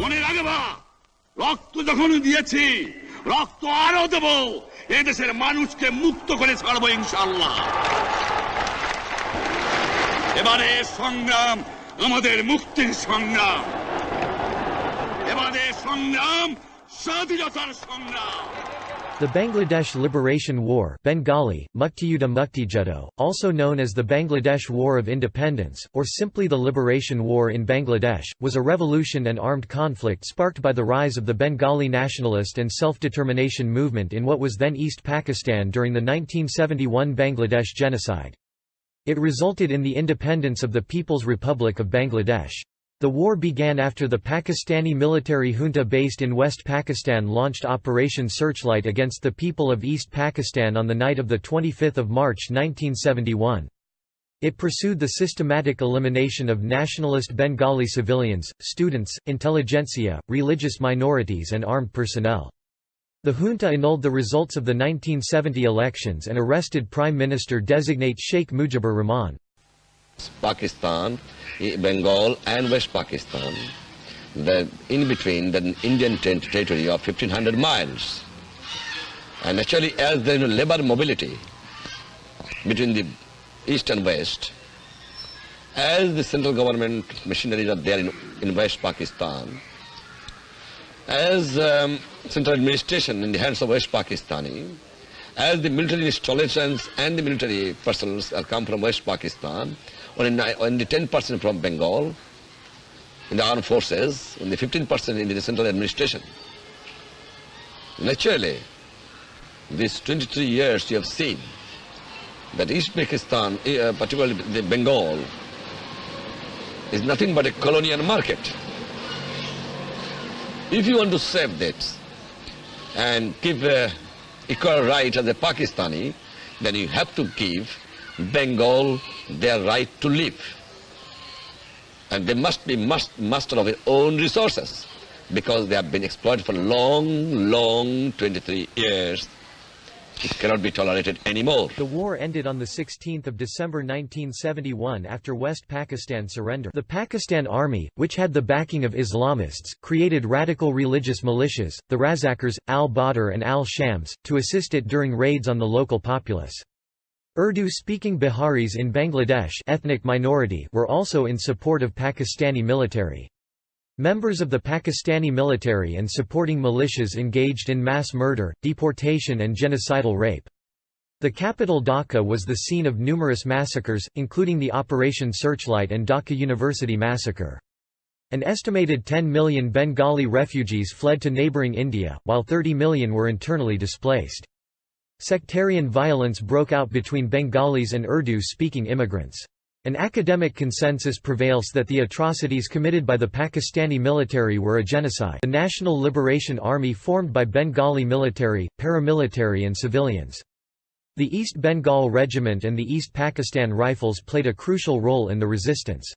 মনে রাখবা, রক্ত যখন দিয়েছি, রক্ত আরো দেব, এদেশের মানুষকে মুক্ত করে ছাড়বো ইনশাআল্লাহ। এবারে সংগ্রাম আমাদের মুক্তির সংগ্রাম, এবারে সংগ্রাম স্বাধীনতার সংগ্রাম। The Bangladesh Liberation War Bengali, Muktiyuddha Muktijuddo, also known as the Bangladesh War of Independence, or simply the Liberation War in Bangladesh, was a revolution and armed conflict sparked by the rise of the Bengali nationalist and self-determination movement in what was then East Pakistan during the 1971 Bangladesh genocide. It resulted in the independence of the People's Republic of Bangladesh. The war began after the Pakistani military junta based in West Pakistan launched Operation Searchlight against the people of East Pakistan on the night of 25 March 1971. It pursued the systematic elimination of nationalist Bengali civilians, students, intelligentsia, religious minorities and armed personnel. The junta annulled the results of the 1970 elections and arrested Prime Minister-designate Sheikh Mujibur Rahman. Pakistan, Bengal and West Pakistan, in between the Indian territory of 1500 miles. And actually as there is labor mobility between the East and West, as the central government machineries are there in West Pakistan, as central administration in the hands of West Pakistani, as the military installations and the military personnel are come from West Pakistan, only 10% from Bengal in the armed forces, only 15% in the central administration. Naturally, these 23 years you have seen that East Pakistan, particularly the Bengal, is nothing but a colonial market. If you want to save that and give equal right as a Pakistani, then you have to give Bengal their right to live. And they must be master of their own resources because they have been exploited for long 23 years. It cannot be tolerated anymore. The war ended on 16 December 1971 after West Pakistan surrendered. The Pakistan Army, which had the backing of Islamists, created radical religious militias, the Razakars, al-Badr and al-Shams, to assist it during raids on the local populace. Urdu-speaking Biharis in Bangladesh, ethnic minority, were also in support of Pakistani military. Members of the Pakistani military and supporting militias engaged in mass murder, deportation and genocidal rape. The capital Dhaka was the scene of numerous massacres, including the Operation Searchlight and Dhaka University massacre. An estimated 10 million Bengali refugees fled to neighbouring India, while 30 million were internally displaced. Sectarian violence broke out between Bengalis and Urdu-speaking immigrants. An academic consensus prevails that the atrocities committed by the Pakistani military were a genocide. The National Liberation Army formed by Bengali military, paramilitary and civilians. The East Bengal Regiment and the East Pakistan Rifles played a crucial role in the resistance.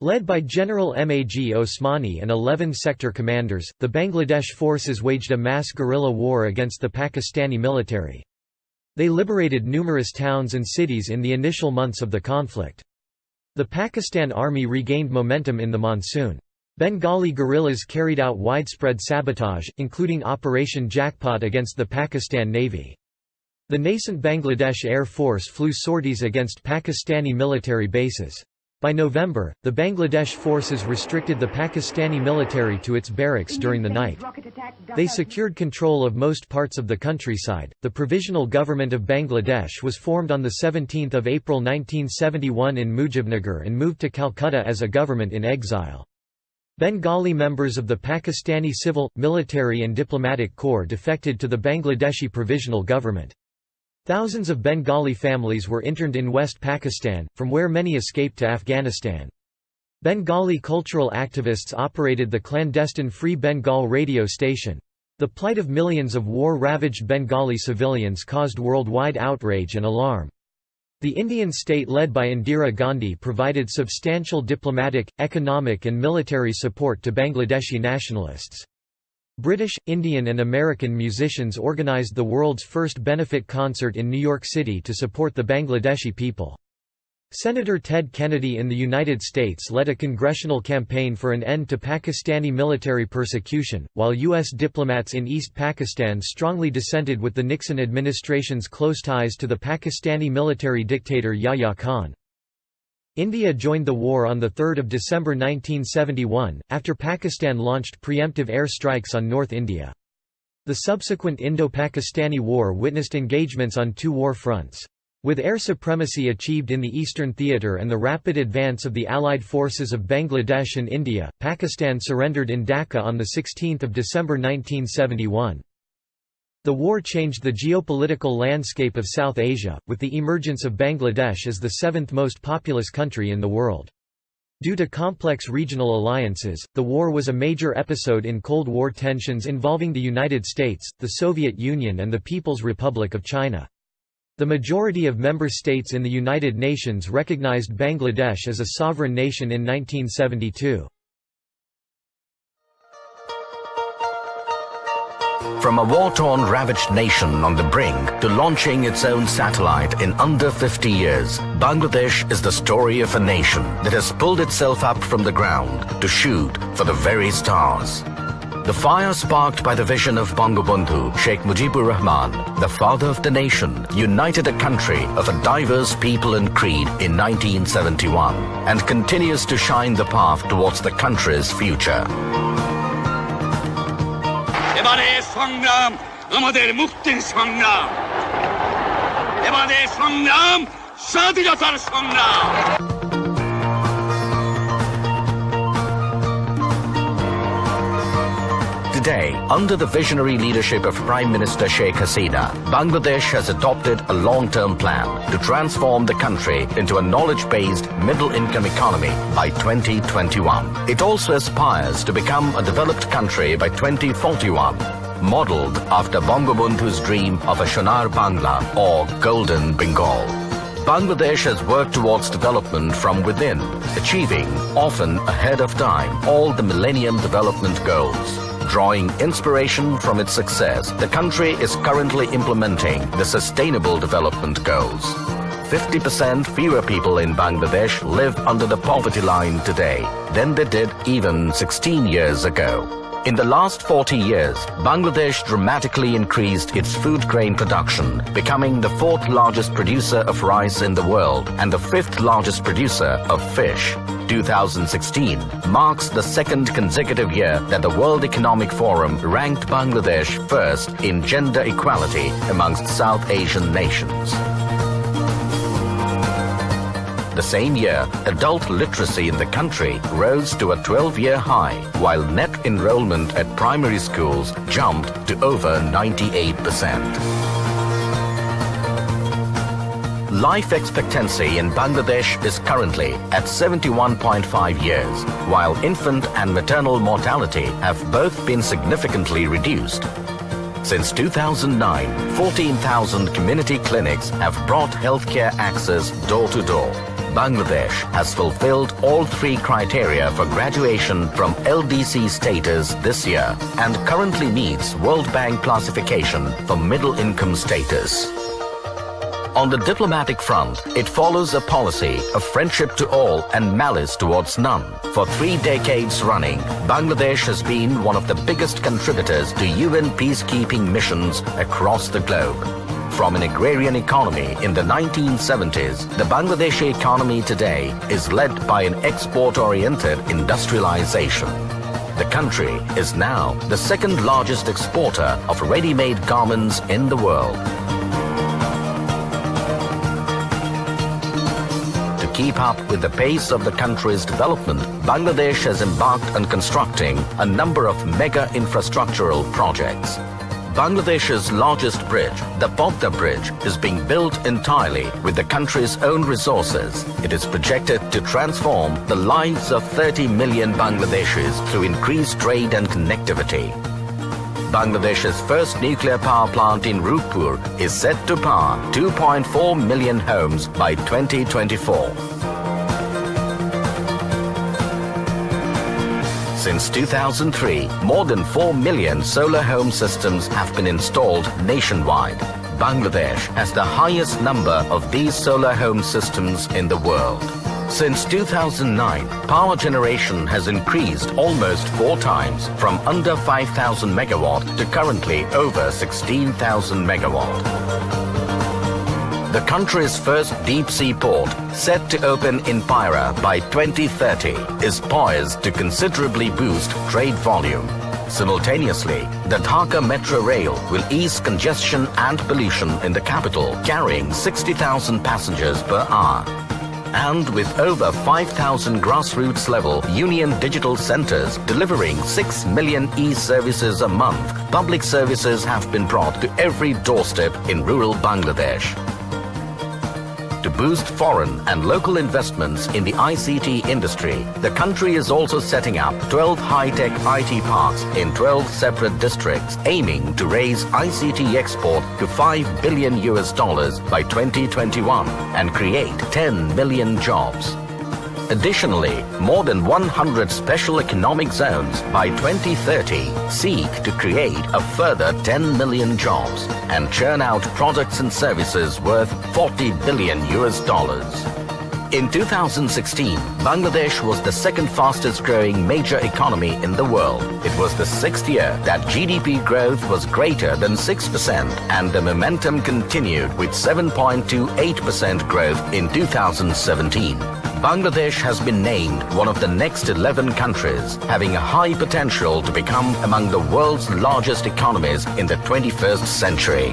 Led by General Mag Osmani and 11 sector commanders, the Bangladesh forces waged a mass guerrilla war against the Pakistani military. They liberated numerous towns and cities in the initial months of the conflict. The Pakistan Army regained momentum in the monsoon. Bengali guerrillas carried out widespread sabotage, including Operation Jackpot against the Pakistan Navy. The nascent Bangladesh Air Force flew sorties against Pakistani military bases. By November, the Bangladesh forces restricted the Pakistani military to its barracks during the night. They secured control of most parts of the countryside. The Provisional Government of Bangladesh was formed on 17 April 1971 in Mujibnagar and moved to Calcutta as a government in exile. Bengali members of the Pakistani civil, military and diplomatic corps defected to the Bangladeshi Provisional Government. Thousands of Bengali families were interned in West Pakistan, from where many escaped to Afghanistan. Bengali cultural activists operated the clandestine Free Bengal radio station. The plight of millions of war-ravaged Bengali civilians caused worldwide outrage and alarm. The Indian state led by Indira Gandhi provided substantial diplomatic, economic and military support to Bangladeshi nationalists. British, Indian and American musicians organized the world's first benefit concert in New York City to support the Bangladeshi people. Senator Ted Kennedy in the United States led a congressional campaign for an end to Pakistani military persecution, while U.S. diplomats in East Pakistan strongly dissented with the Nixon administration's close ties to the Pakistani military dictator Yahya Khan. India joined the war on 3 December 1971, after Pakistan launched preemptive air strikes on North India. The subsequent Indo-Pakistani War witnessed engagements on two war fronts. With air supremacy achieved in the Eastern Theatre and the rapid advance of the Allied forces of Bangladesh and India, Pakistan surrendered in Dhaka on 16 December 1971. The war changed the geopolitical landscape of South Asia, with the emergence of Bangladesh as the seventh most populous country in the world. Due to complex regional alliances, the war was a major episode in Cold War tensions involving the United States, the Soviet Union and the People's Republic of China. The majority of member states in the United Nations recognized Bangladesh as a sovereign nation in 1972. From a war-torn, ravaged nation on the brink to launching its own satellite in under 50 years, Bangladesh is the story of a nation that has pulled itself up from the ground to shoot for the very stars. The fire sparked by the vision of Bangabandhu, Sheikh Mujibur Rahman, the father of the nation, united a country of a diverse people and creed in 1971 and continues to shine the path towards the country's future. এবারে সংগ্রাম আমাদের মুক্তির সংগ্রাম এবারে সংগ্রাম স্বাধীনতার সংগ্রাম Today, under the visionary leadership of Prime Minister Sheikh Hasina, Bangladesh has adopted a long-term plan to transform the country into a knowledge-based, middle-income economy by 2021. It also aspires to become a developed country by 2041, modeled after Bangabandhu's dream of a Sonar Bangla or Golden Bengal. Bangladesh has worked towards development from within, achieving, often ahead of time, all the Millennium Development Goals. Drawing inspiration from its success, the country is currently implementing the Sustainable Development Goals. 50% fewer people in Bangladesh live under the poverty line today than they did even 16 years ago. In the last 40 years, Bangladesh dramatically increased its food grain production, becoming the fourth largest producer of rice in the world and the fifth largest producer of fish. 2016 marks the second consecutive year that the World Economic Forum ranked Bangladesh first in gender equality amongst South Asian nations. The same year, adult literacy in the country rose to a 12-year high, while net enrollment at primary schools jumped to over 98%. Life expectancy in Bangladesh is currently at 71.5 years, while infant and maternal mortality have both been significantly reduced. Since 2009, 14,000 community clinics have brought healthcare access door to door. Bangladesh has fulfilled all three criteria for graduation from LDC status this year and currently meets World Bank classification for middle income status. On the diplomatic front, it follows a policy of friendship to all and malice towards none. For 3 decades running, Bangladesh has been one of the biggest contributors to UN peacekeeping missions across the globe. From an agrarian economy in the 1970s, the Bangladeshi economy today is led by an export-oriented industrialization. The country is now the second largest exporter of ready-made garments in the world. To keep up with the pace of the country's development, Bangladesh has embarked on constructing a number of mega infrastructural projects. Bangladesh's largest bridge, the Podda Bridge, is being built entirely with the country's own resources. It is projected to transform the lives of 30 million Bangladeshis through increased trade and connectivity. Bangladesh's first nuclear power plant in Rupur is set to power 2.4 million homes by 2024. Since 2003, more than 4 million solar home systems have been installed nationwide. Bangladesh has the highest number of these solar home systems in the world. Since 2009, power generation has increased almost 4 times from under 5,000 megawatt to currently over 16,000 megawatt. The country's first deep-sea port, set to open in Pyra by 2030, is poised to considerably boost trade volume. Simultaneously, the Dhaka Metro Rail will ease congestion and pollution in the capital, carrying 60,000 passengers per hour. And with over 5,000 grassroots-level union digital centers delivering 6 million e-services a month, public services have been brought to every doorstep in rural Bangladesh. To boost foreign and local investments in the ICT industry, the country is also setting up 12 high-tech IT parks in 12 separate districts, aiming to raise ICT export to $5 billion by 2021 and create 10 million jobs. Additionally, more than 100 special economic zones by 2030 seek to create a further 10 million jobs and churn out products and services worth $40 billion. In 2016, Bangladesh was the second fastest growing major economy in the world. It was the 6th year that GDP growth was greater than 6%, and the momentum continued with 7.28% growth in 2017. Bangladesh has been named one of the next 11 countries having a high potential to become among the world's largest economies in the 21st century.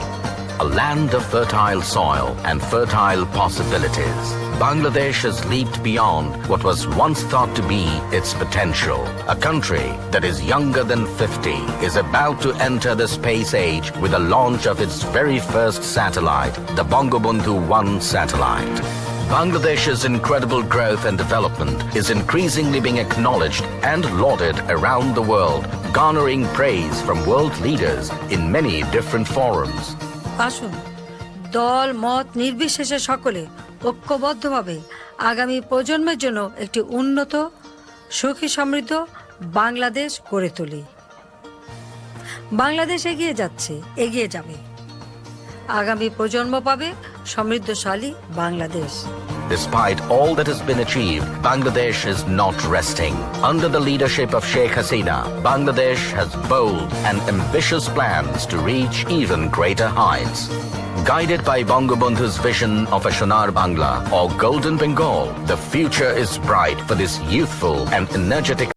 A land of fertile soil and fertile possibilities, Bangladesh has leaped beyond what was once thought to be its potential. A country that is younger than 50 is about to enter the space age with the launch of its very first satellite, the Bangabandhu 1 satellite. Bangladesh's incredible growth and development is increasingly being acknowledged and lauded around the world, garnering praise from world leaders in many different forums. আসুন দল মত নির্বিশেষে সকলে ঐক্যবদ্ধভাবে আগামী প্রজন্মের জন্য একটি উন্নত সুখী সমৃদ্ধ বাংলাদেশ গড়ে তুলি। বাংলাদেশ এগিয়ে যাচ্ছে, এগিয়ে যাবে। আগামী প্রজন্ম পাবে সমৃদ্ধশালী Bangladesh. Despite all that has been achieved, Bangladesh is not resting. Under the leadership of Sheikh Hasina, Bangladesh has bold and ambitious plans to reach even greater heights. Guided by Bangabandhu's vision of a Sonar Bangla or Golden Bengal, the future is bright for this youthful and energetic